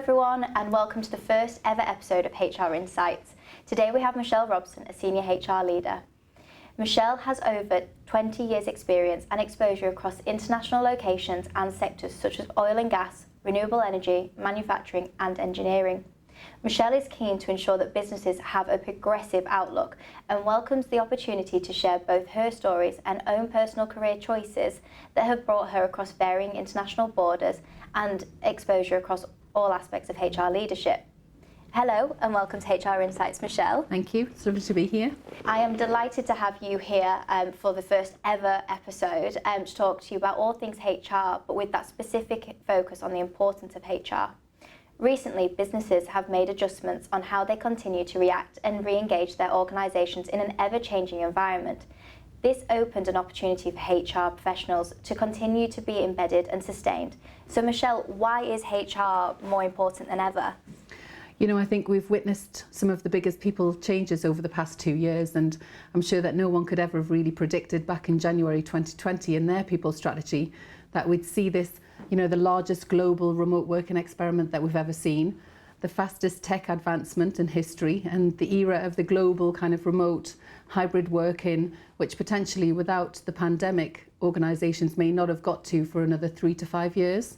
everyone, and welcome to the first ever episode of HR Insights. Today we have Michelle Robson, a senior HR leader. Michelle has over 20 years experience and exposure across international locations and sectors such as oil and gas, renewable energy, manufacturing and engineering. Michelle is keen to ensure that businesses have a progressive outlook and welcomes the opportunity to share both her stories and own personal career choices that have brought her across varying international borders and exposure across all aspects of HR leadership. Hello and welcome to HR Insights, Michelle. Thank you, it's lovely to be here. I am delighted to have you here for the first ever episode to talk to you about all things HR, but with that specific focus on the importance of HR. Recently, businesses have made adjustments on how they continue to react and re-engage their organisations in an ever-changing environment. This opened an opportunity for HR professionals to continue to be embedded and sustained. So Michelle, why is HR more important than ever? You know, I think we've witnessed some of the biggest people changes over the past 2 years, and I'm sure that no one could ever have really predicted back in January 2020 in their people strategy that we'd see this, you know, the largest global remote working experiment that we've ever seen, the fastest tech advancement in history, and the era of the global kind of remote hybrid working, which potentially without the pandemic, organisations may not have got to for another 3 to 5 years.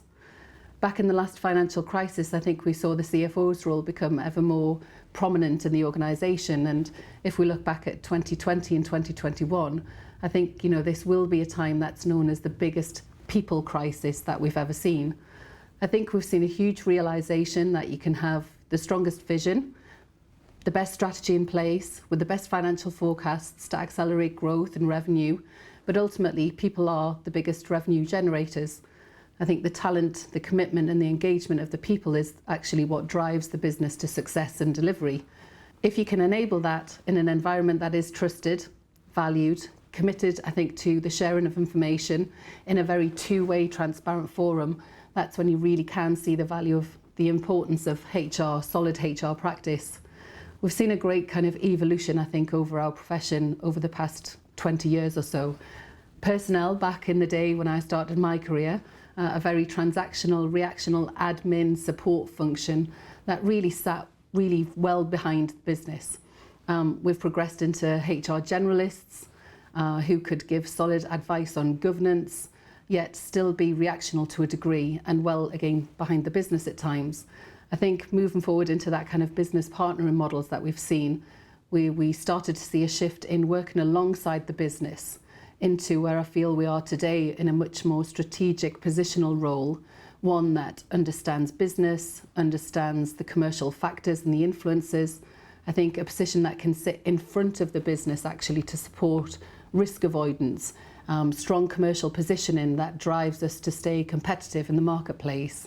Back in the last financial crisis, I think we saw the CFO's role become ever more prominent in the organisation. And if we look back at 2020 and 2021, I think, you know, this will be a time that's known as the biggest people crisis that we've ever seen. I think we've seen a huge realisation that you can have the strongest vision, the best strategy in place, with the best financial forecasts to accelerate growth and revenue, but ultimately people are the biggest revenue generators. I think the talent, the commitment and the engagement of the people is actually what drives the business to success and delivery. If you can enable that in an environment that is trusted, valued, committed, I think, to the sharing of information in a very two-way transparent forum, that's when you really can see the value of the importance of HR, solid HR practice. We've seen a great kind of evolution, I think, over our profession over the past 20 years or so. Personnel, back in the day when I started my career, a very transactional, reactional admin support function that really sat really well behind business. We've progressed into HR generalists who could give solid advice on governance, yet still be reactional to a degree and well, again, behind the business at times. I think moving forward into that kind of business partnering models that we've seen, we started to see a shift in working alongside the business into where I feel we are today in a much more strategic positional role, one that understands business, understands the commercial factors and the influences. I think a position that can sit in front of the business actually to support risk avoidance, strong commercial positioning that drives us to stay competitive in the marketplace.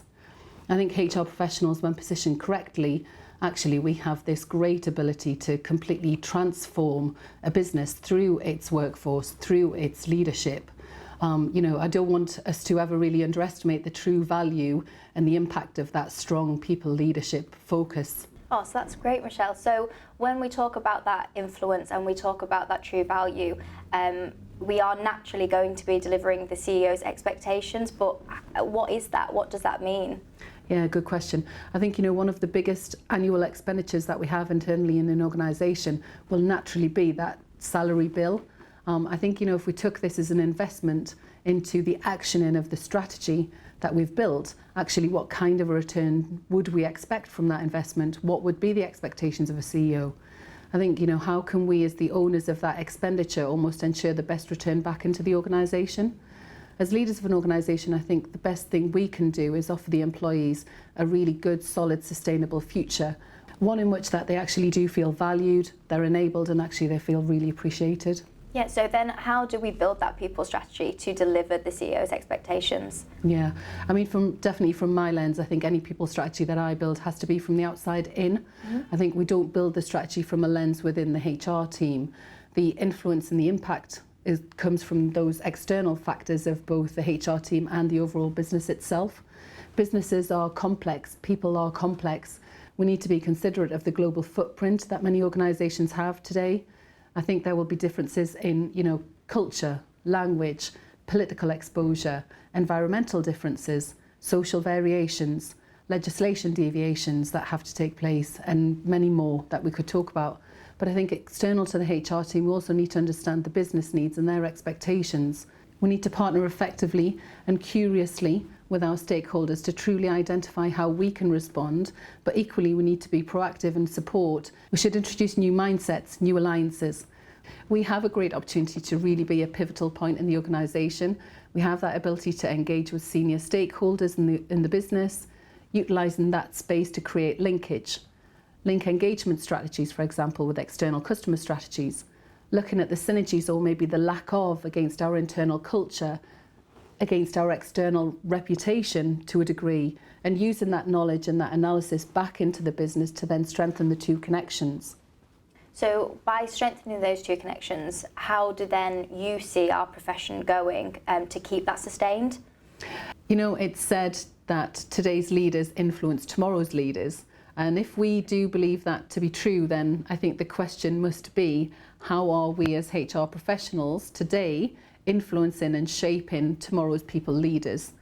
I think HR professionals, when positioned correctly, actually we have this great ability to completely transform a business through its workforce, through its leadership. You know, I don't want us to ever really underestimate the true value and the impact of that strong people leadership focus. Oh, so that's great, Michelle. So when we talk about that influence and we talk about that true value, we are naturally going to be delivering the CEO's expectations, but what is that? What does that mean? Yeah, good question. I think, you know, one of the biggest annual expenditures that we have internally in an organisation will naturally be that salary bill. I think, you know, if we took this as an investment into the actioning of the strategy that we've built, actually what kind of a return would we expect from that investment? What would be the expectations of a CEO? I think, you know, how can we as the owners of that expenditure almost ensure the best return back into the organisation? As leaders of an organisation, I think the best thing we can do is offer the employees a really good, solid, sustainable future, one in which that they actually do feel valued, they're enabled, and actually they feel really appreciated. Yeah, so then how do we build that people strategy to deliver the CEO's expectations? Yeah, I mean, definitely from my lens, I think any people strategy that I build has to be from the outside in. Mm-hmm. I think we don't build the strategy from a lens within the HR team. The influence and the impact comes from those external factors of both the HR team and the overall business itself. Businesses are complex, people are complex. We need to be considerate of the global footprint that many organisations have today. I think there will be differences in, you know, culture, language, political exposure, environmental differences, social variations, legislation deviations that have to take place, and many more that we could talk about. But I think external to the HR team, we also need to understand the business needs and their expectations. We need to partner effectively and curiously with our stakeholders to truly identify how we can respond, but equally we need to be proactive and support. We should introduce new mindsets, new alliances. We have a great opportunity to really be a pivotal point in the organisation. We have that ability to engage with senior stakeholders in the business, utilising that space to create link engagement strategies, for example, with external customer strategies, looking at the synergies or maybe the lack of against our internal culture, against our external reputation to a degree, and using that knowledge and that analysis back into the business to then strengthen the two connections. So by strengthening those two connections, how do then you see our profession going to keep that sustained? You know, it's said that today's leaders influence tomorrow's leaders. And if we do believe that to be true, then I think the question must be, how are we as HR professionals today influencing and shaping tomorrow's people leaders?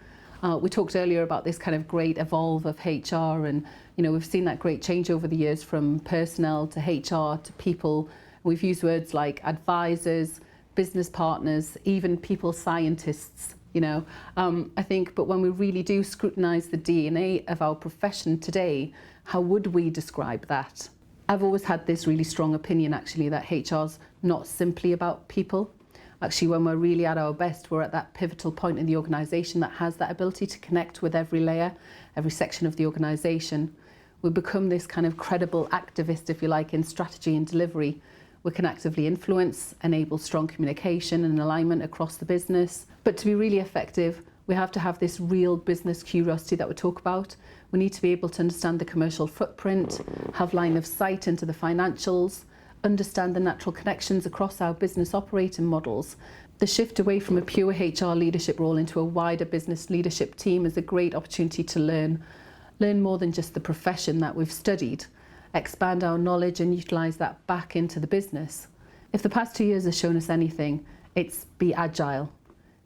We talked earlier about this kind of great evolve of HR, and you know, we've seen that great change over the years from personnel to HR to people. We've used words like advisors, business partners, even people scientists, you know. I think, but when we really do scrutinise the DNA of our profession today, how would we describe that? I've always had this really strong opinion actually that HR's not simply about people. Actually, when we're really at our best, we're at that pivotal point in the organisation that has that ability to connect with every layer, every section of the organisation. We become this kind of credible activist, if you like, in strategy and delivery. We can actively influence, enable strong communication and alignment across the business. But to be really effective, we have to have this real business curiosity that we talk about. We need to be able to understand the commercial footprint, have line of sight into the financials, understand the natural connections across our business operating models. The shift away from a pure HR leadership role into a wider business leadership team is a great opportunity to learn more than just the profession that we've studied, expand our knowledge and utilise that back into the business. If the past 2 years has shown us anything, it's be agile,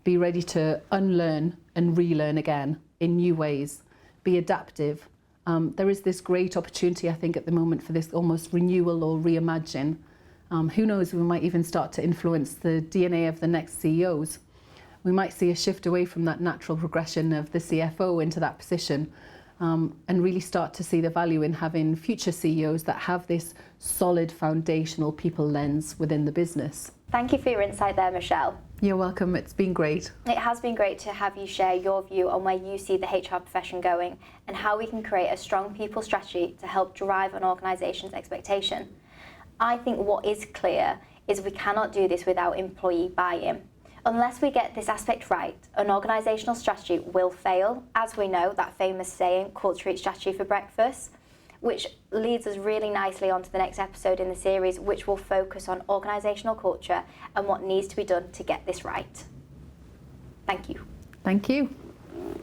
be ready to unlearn and relearn again in new ways, be adaptive. There is this great opportunity, I think, at the moment for this almost renewal or reimagine. Who knows, we might even start to influence the DNA of the next CEOs. We might see a shift away from that natural progression of the CFO into that position, and really start to see the value in having future CEOs that have this solid foundational people lens within the business. Thank you for your insight there, Michelle. You're welcome, it's been great. It has been great to have you share your view on where you see the HR profession going and how we can create a strong people strategy to help drive an organisation's expectation. I think what is clear is we cannot do this without employee buy-in. Unless we get this aspect right, an organisational strategy will fail. As we know, that famous saying, culture eats strategy for breakfast, which leads us really nicely onto the next episode in the series, which will focus on organisational culture and what needs to be done to get this right. Thank you. Thank you.